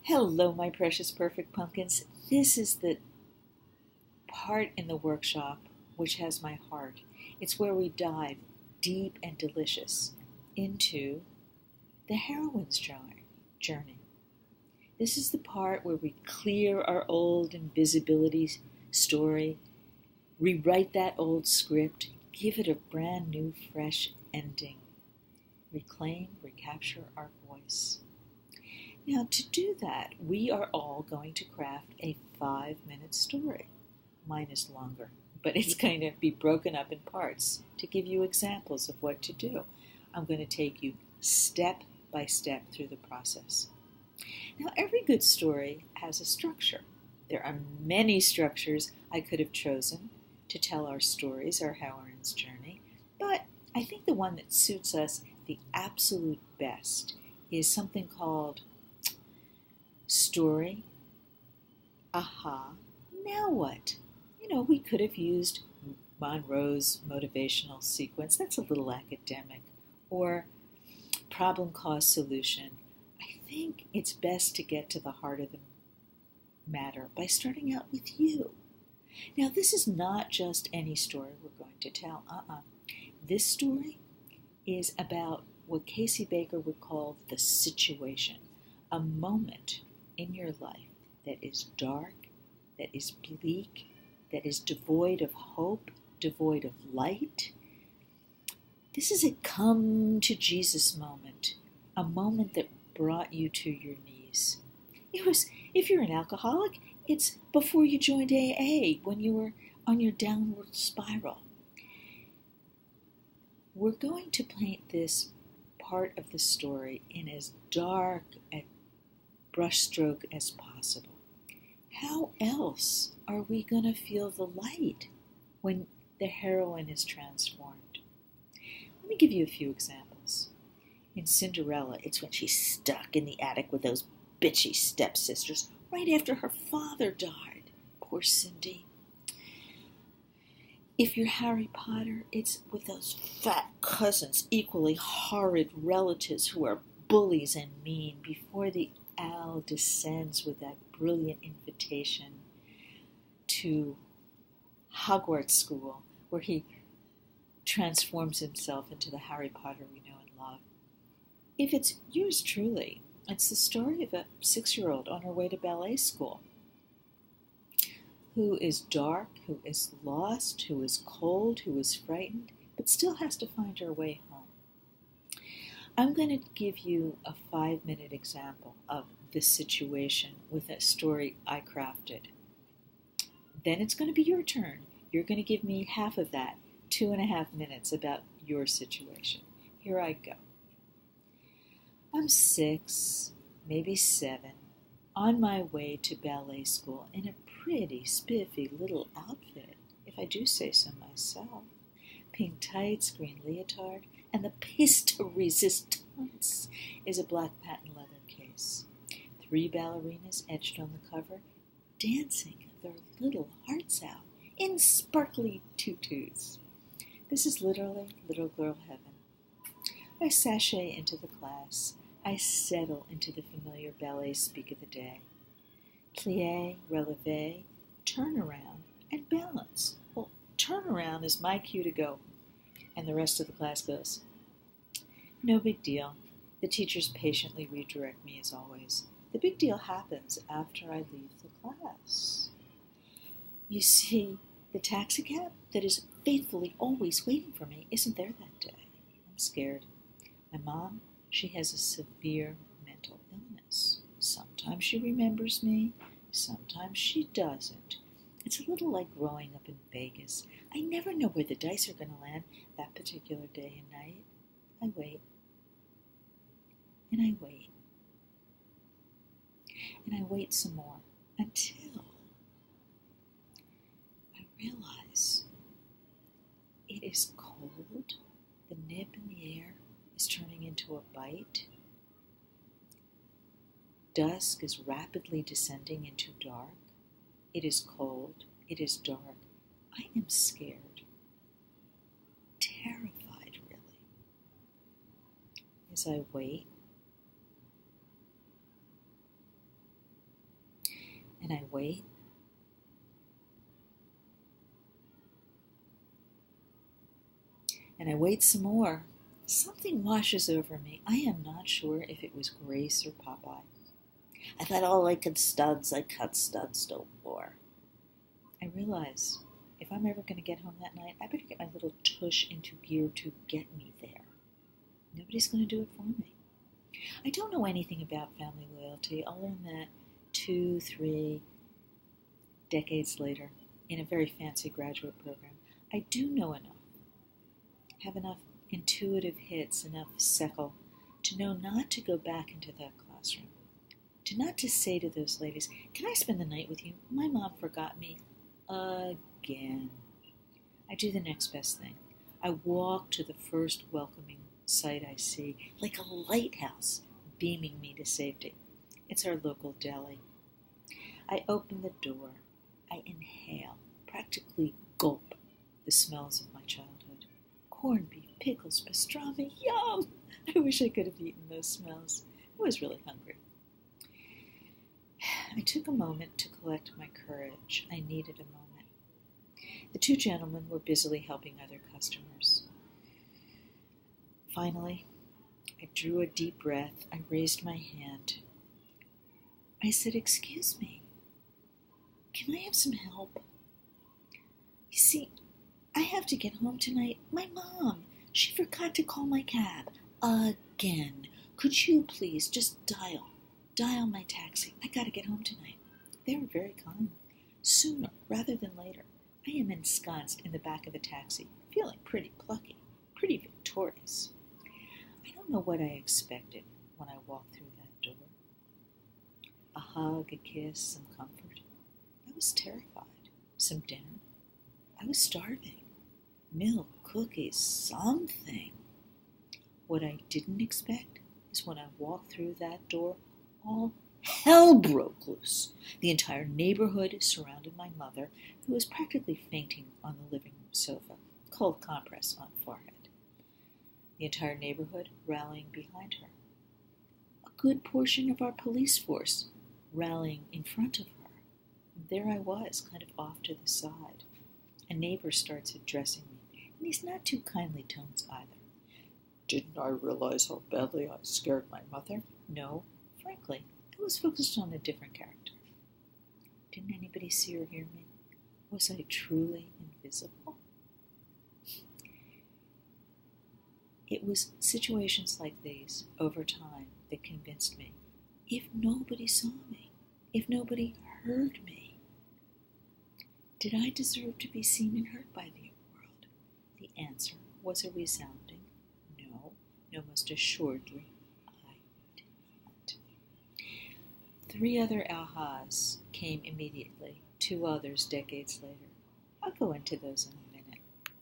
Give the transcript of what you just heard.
Hello, my precious perfect pumpkins. This is the part in the workshop which has my heart. It's where we dive deep and delicious into the heroine's journey. This is the part where we clear our old invisibility story, rewrite that old script, give it a brand new, fresh ending, reclaim, recapture our voice. Now, to do that, we are all going to craft a 5-minute story. Mine is longer, but it's going to be broken up in parts to give you examples of what to do. I'm going to take you step by step through the process. Now, every good story has a structure. There are many structures I could have chosen to tell our stories, our heroine's journey, but I think the one that suits us the absolute best is something called story, aha, now what? We could have used Monroe's motivational sequence. That's a little academic. Or problem, cause, solution. I think it's best to get to the heart of the matter by starting out with you. Now, this is not just any story we're going to tell. This story is about what Casey Baker would call the situation, a moment in your life that is dark, that is bleak, that is devoid of hope, devoid of light. This is a come to Jesus moment, a moment that brought you to your knees. If you're an alcoholic, it's before you joined AA, when you were on your downward spiral. We're going to paint this part of the story in as dark a brushstroke as possible. How else are we going to feel the light when the heroine is transformed? Let me give you a few examples. In Cinderella, it's when she's stuck in the attic with those bitchy stepsisters right after her father died. Poor Cindy. If you're Harry Potter, it's with those fat cousins, equally horrid relatives who are bullies and mean before the owl descends with that brilliant invitation to Hogwarts School, where he transforms himself into the Harry Potter we know and love. If it's yours truly, it's the story of a 6-year-old on her way to ballet school, who is dark, who is lost, who is cold, who is frightened, but still has to find her way home. I'm going to give you a 5-minute example of this situation with a story I crafted. Then it's going to be your turn. You're going to give me half of that, 2.5 minutes about your situation. Here I go. I'm 6, maybe 7, on my way to ballet school in a pretty spiffy little outfit, if I do say so myself. Pink tights, green leotard, and the piece de resistance is a black patent leather case. 3 ballerinas etched on the cover, dancing their little hearts out in sparkly tutus. This is literally little girl heaven. I sashay into the class. I settle into the familiar ballet speak of the day. Plie, releve, turn around, and balance. Well, turn around is my cue to go. And the rest of the class goes. No big deal. The teachers patiently redirect me as always. The big deal happens after I leave the class. You see, the taxicab that is faithfully always waiting for me isn't there that day. I'm scared. My mom, she has a severe mental illness. Sometimes she remembers me, sometimes she doesn't. It's a little like growing up in Vegas. I never know where the dice are going to land that particular day and night. I wait. And I wait. And I wait some more until I realize it is cold. The nip in the air is turning into a bite. Dusk is rapidly descending into dark. It is cold. It is dark. I am scared. Terrified, really. As I wait, And I wait. And I wait some more. Something washes over me. I am not sure if it was Grace or Popeye. I thought, oh, I cut studs no more. I realize if I'm ever going to get home that night, I better get my little tush into gear to get me there. Nobody's going to do it for me. I don't know anything about family loyalty. I'll learn that 2-3 decades later in a very fancy graduate program. I do know enough, have enough intuitive hits, enough seckle to know not to go back into that classroom, to not to say to those ladies, can I spend the night with you? My mom forgot me again. I do the next best thing. I walk to the first welcoming sight I see, like a lighthouse beaming me to safety. It's our local deli. I open the door. I inhale, practically gulp, the smells of my childhood. Corned beef, pickles, pastrami, yum! I wish I could have eaten those smells. I was really hungry. I took a moment to collect my courage. I needed a moment. The two gentlemen were busily helping other customers. Finally, I drew a deep breath. I raised my hand. I said, excuse me, can I have some help? You see, I have to get home tonight. My mom, she forgot to call my cab again. Could you please just dial my taxi? I gotta get home tonight. They were very kind. Sooner rather than later, I am ensconced in the back of a taxi, feeling pretty plucky, pretty victorious. I don't know what I expected when I walked through that door. A hug, a kiss, some comfort. I was terrified. Some dinner. I was starving. Milk, cookies, something. What I didn't expect is when I walked through that door, all hell broke loose. The entire neighborhood surrounded my mother, who was practically fainting on the living room sofa, cold compress on forehead. The entire neighborhood rallying behind her. A good portion of our police force rallying in front of her. And there I was, kind of off to the side. A neighbor starts addressing me, in these not too kindly tones either. Didn't I realize how badly I scared my mother? No, frankly, I was focused on a different character. Didn't anybody see or hear me? Was I truly invisible? It was situations like these, over time, that convinced me, if nobody saw me, if nobody heard me, did I deserve to be seen and heard by the world? The answer was a resounding no, most assuredly I did not. 3 other ahas came immediately, 2 others decades later. I'll go into those in a minute.